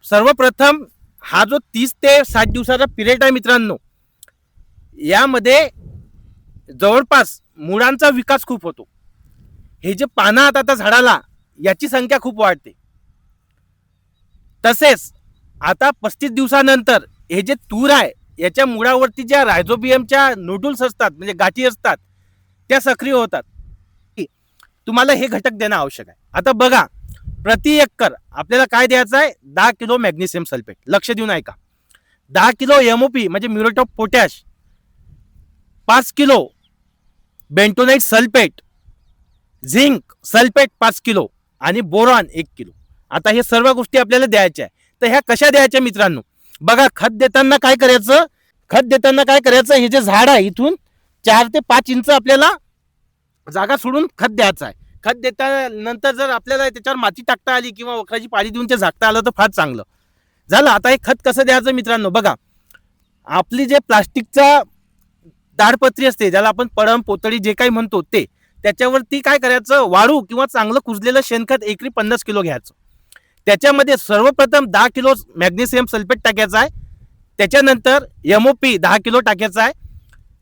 सर्वप्रथम हा जो 30 ते 60 दिवसाचा पिरियड आहे मित्रांनो, यामध्ये जवळपास मुळांचा विकास खूप होतो. हे जे पानं आता झाडाला याची संख्या खूप वाढते. तसेच आता 35 दिवसानंतर हे जे तूर आहे याच्या मुळावरती ज्या रायझोबियमच्या नोडुल्स असतात म्हणजे गाठी असतात त्या सक्रिय होतात. तुम्हाला हे घटक देणं आवश्यक आहे. आता बघा, प्रति एकर आपल्याला काय द्यायचं आहे? 10 किलो मॅग्नेशियम सल्फेट. लक्ष देऊन ऐका. 10 किलो एमओपी म्हणजे muriate of potash, 5 kilo bentonite sulphate, zinc sulphate 5 kilo आणि बोरॉन 1 किलो. आता हे सर्व गोष्टी आपल्याला द्यायच्या आहे. तर ह्या कशा द्यायच्या मित्रांनो? बघा, खत देताना काय करायचं? हे जे झाड आहे इथून 4 ते 5 इंच आपल्याला जागा सोडून खत द्यायचं आहे. खत देतानंतर जर आपल्याला त्याच्यावर माती टाकता आली किंवा वखराची पाणी देऊन ते झाकता आलं तर फार चांगलं झालं. आता हे खत कसं द्यायचं मित्रांनो? बघा, आपली जे प्लास्टिकचा ताडपत्री असते, ज्याला आपण पळम पोतळी जे काही म्हणतो ते, त्याच्यावरती काय करायचं? वाळू किंवा चांगलं कुजलेलं शेणखत एकरी 50 किलो घ्यायचं. त्याच्यामध्ये सर्वप्रथम 10 किलो मॅग्नेशियम सल्फेट टाकायचा आहे. त्याच्यानंतर एमओपी 10 किलो टाकायचा आहे.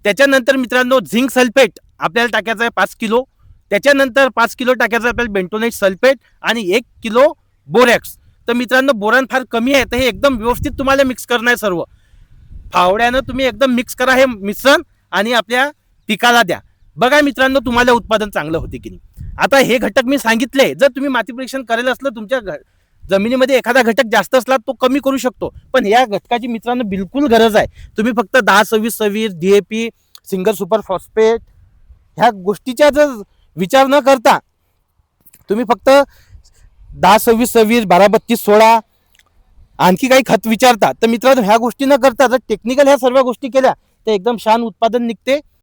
त्याच्यानंतर मित्रांनो झिंक सल्फेट आपल्याला टाकायचं आहे 5 किलो. त्याच्यानंतर 5 किलो टाकायचं आपल्याला बेंटोनाइट सल्फेट आणि 1 किलो बोरॅक्स. तर मित्रांनो बोरॉन फार कमी आहे, तर हे एकदम व्यवस्थित तुम्हाला मिक्स करणं आहे. सर्व फावड्यानं तुम्ही एकदम मिक्स करा हे मिश्रण आणि आपल्या पिकाला द्या. बघा मित्रांनो, तुम्हाला उत्पादन चांगलं होते की नाही. आता हे घटक मी सांगितले, जर तुम्ही माती परीक्षण करायला असलं, तुमच्या जमिनीमध्ये एखादा घटक जास्त असला तो कमी करू शकतो, पण या घटकाची मित्रांनो बिलकुल गरज आहे. तुम्ही फक्त 10-26-26 डीएपी सिंगल सुपर फॉस्फेट ह्या गोष्टीचा जर विचार न करता तुम्ही फक्त 10-26-26 12-32-16 आणखी काही खत विचारता, तर मित्रांनो ह्या गोष्टी न करता जर टेक्निकल ह्या सर्व गोष्टी केल्या तर एकदम छान उत्पादन निघते.